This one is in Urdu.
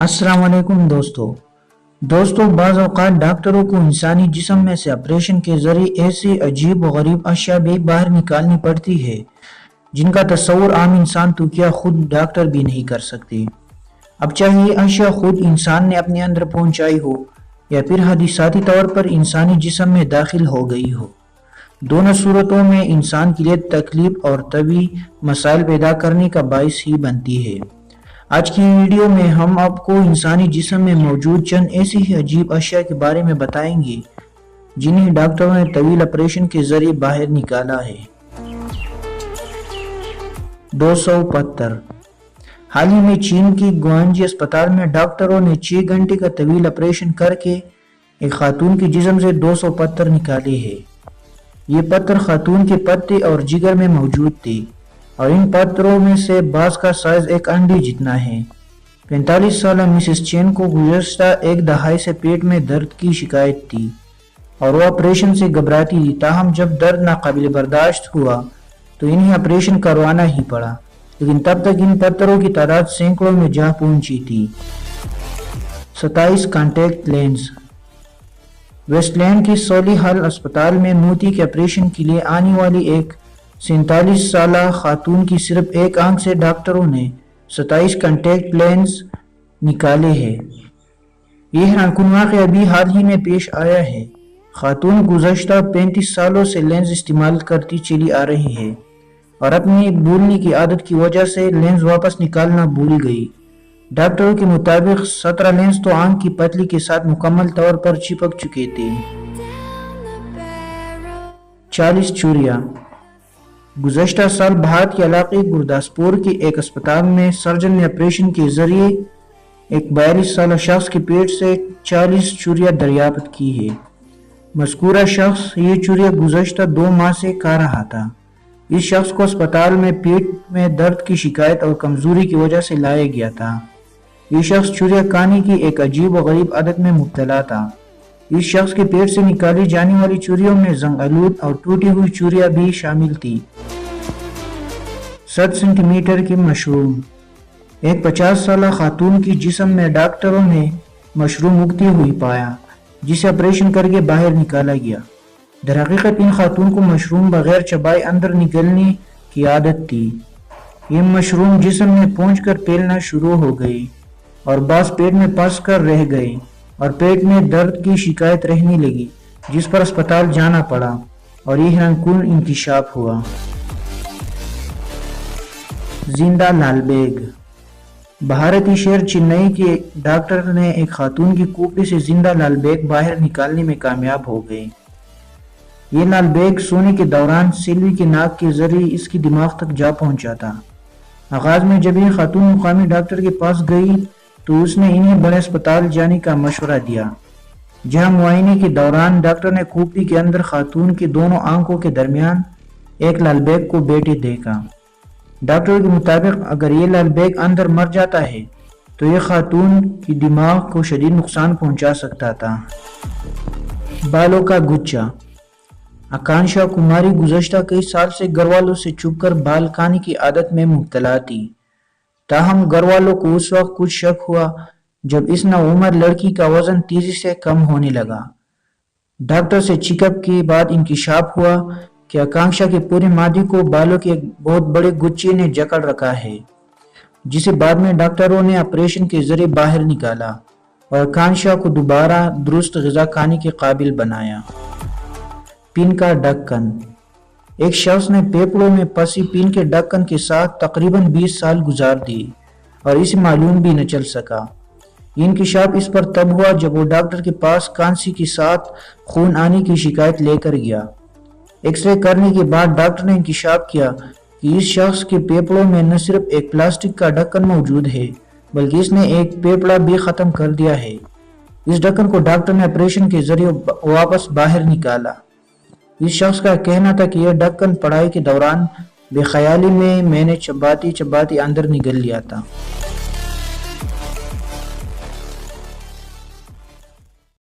السلام علیکم دوستوں بعض اوقات ڈاکٹروں کو انسانی جسم میں سے آپریشن کے ذریعے ایسی عجیب و غریب اشیاء بھی باہر نکالنی پڑتی ہے جن کا تصور عام انسان تو کیا خود ڈاکٹر بھی نہیں کر سکتے۔ اب چاہے یہ اشیاء خود انسان نے اپنے اندر پہنچائی ہو یا پھر حادثاتی طور پر انسانی جسم میں داخل ہو گئی ہو، دونوں صورتوں میں انسان کے لیے تکلیف اور طبی مسائل پیدا کرنے کا باعث ہی بنتی ہے۔ آج کی ویڈیو میں ہم آپ کو انسانی جسم میں موجود چند ایسی ہی عجیب اشیاء کے بارے میں بتائیں گے جنہیں ڈاکٹروں نے طویل آپریشن کے ذریعے باہر نکالا ہے۔ 275 حال ہی میں چین کی گوانجی اسپتال میں ڈاکٹروں نے 6 گھنٹے کا طویل آپریشن کر کے ایک خاتون کے جسم سے 200 پتھر نکالے ہیں۔ یہ پتھر خاتون کے پتے اور جگر میں موجود تھے اور ان پتھروں میں سے بعض کا سائز ایک انڈے جتنا ہے۔ 45 سالہ مسز چین کو گزشتہ ایک دہائی سے پیٹ میں درد کی شکایت تھی اور وہ آپریشن سے گھبراتی تھی، تاہم جب درد ناقابل برداشت ہوا تو انہیں آپریشن کروانا ہی پڑا، لیکن تب تک ان پتھروں کی تعداد سینکڑوں میں جا پہنچی تھی۔ 27 کانٹیکٹ لینس ویسٹ لینڈ کی سولی ہال اسپتال میں موتی کے آپریشن کے لیے آنے والی ایک 47 سالہ خاتون کی صرف ایک آنکھ سے ڈاکٹروں نے 27 کانٹیکٹ لینس نکالے ہیں۔ یہ حیران کن واقعہ ابھی حال ہی میں پیش آیا ہے۔ خاتون گزشتہ 35 سالوں سے لینس استعمال کرتی چلی آ رہی ہے اور اپنی بھولنے کی عادت کی وجہ سے لینس واپس نکالنا بھول گئی۔ ڈاکٹروں کے مطابق 17 لینس تو آنکھ کی پتلی کے ساتھ مکمل طور پر چپک چکے تھے۔ 40 چوریاں گزشتہ سال بھارت کے علاقے گرداسپور کے ایک اسپتال میں سرجن نے آپریشن کے ذریعے ایک 42 سالہ شخص کے پیٹ سے 40 چوریاں دریافت کی ہے۔ مذکورہ شخص یہ چوریاں گزشتہ 2 ماہ سے کھا رہا تھا۔ اس شخص کو اسپتال میں پیٹ میں درد کی شکایت اور کمزوری کی وجہ سے لایا گیا تھا۔ یہ شخص چوریاں کھانے کی ایک عجیب و غریب عادت میں مبتلا تھا۔ اس شخص کے پیٹ سے نکالی جانے والی چوریوں میں زنگ آلود اور ٹوٹی ہوئی چوریاں بھی شامل تھی۔ 7 سینٹی میٹر کی مشروم ایک 50 سالہ خاتون کی جسم میں ڈاکٹروں نے مشروم اگتی ہوئی پایا، جسے آپریشن کر کے باہر نکالا گیا۔ درحقیقت ان خاتون کو مشروم بغیر چبائے اندر نگلنے کی عادت تھی۔ یہ مشروم جسم میں پہنچ کر پھیلنا شروع ہو گئی اور بعض پیٹ میں پھنس کر رہ گئی اور پیٹ میں درد کی شکایت رہنے لگی، جس پر اسپتال جانا پڑا اور یہ حیران کن انکشاف ہوا۔ زندہ لال بیگ بھارتی شہر چنئی کے ڈاکٹر نے ایک خاتون کی کھوپڑی سے زندہ لال بیگ باہر نکالنے میں کامیاب ہو گئے۔ یہ لال بیگ سونے کے دوران سیلوی کے ناک کے ذریعے اس کی دماغ تک جا پہنچا تھا۔ آغاز میں جب یہ خاتون مقامی ڈاکٹر کے پاس گئی تو اس نے انہیں بڑے اسپتال جانے کا مشورہ دیا، جہاں معائنے کے دوران ڈاکٹر نے کھوپڑی کے اندر خاتون کے دونوں آنکھوں کے درمیان ایک لال بیگ کو بیٹھے دیکھا۔ ڈاکٹر کے مطابق اگر یہ لال بیگ اندر مر جاتا ہے تو یہ خاتون کی دماغ کو شدید نقصان پہنچا سکتا تھا۔ بالوں کا گچھا آکانشا کماری گزشتہ کئی سال سے گھر والوں سے چھپ کر بال کھانے کی عادت میں مبتلا تھی، تاہم گھر والوں کو اس وقت کچھ شک ہوا جب اس نوعمر لڑکی کا وزن تیزی سے کم ہونے لگا۔ ڈاکٹر سے چیک اپ کے بعد انکشاف ہوا کہ آکانشا کے پورے معدے کو بالوں کے ایک بہت بڑے گچھے نے جکڑ رکھا ہے، جسے بعد میں ڈاکٹروں نے آپریشن کے ذریعے باہر نکالا اور آکانشا کو دوبارہ درست غذا کھانے کے قابل بنایا۔ پن کا ڈھکن ایک شخص نے پھیپھڑوں میں پھنسی پن کے ڈھکن کے ساتھ تقریباً 20 سال گزار دیے اور اسے معلوم بھی نہ چل سکا۔ یہ انکشاف اس پر تب ہوا جب وہ ڈاکٹر کے پاس کھانسی کے ساتھ خون آنے کی شکایت لے کر گیا۔ ایکس رے کرنے کے بعد ڈاکٹر نے انکشاف کیا کہ اس شخص کے پھیپھڑوں میں نہ صرف ایک پلاسٹک کا ڈھکن موجود ہے بلکہ اس نے ایک پھیپھڑا بھی ختم کر دیا ہے۔ اس ڈھکن کو ڈاکٹر نے آپریشن کے ذریعے واپس باہر نکالا۔ اس شخص کا کہنا تھا کہ یہ ڈھکن پڑھائی کے دوران بے خیالی میں نے چباتی اندر نگل لیا تھا۔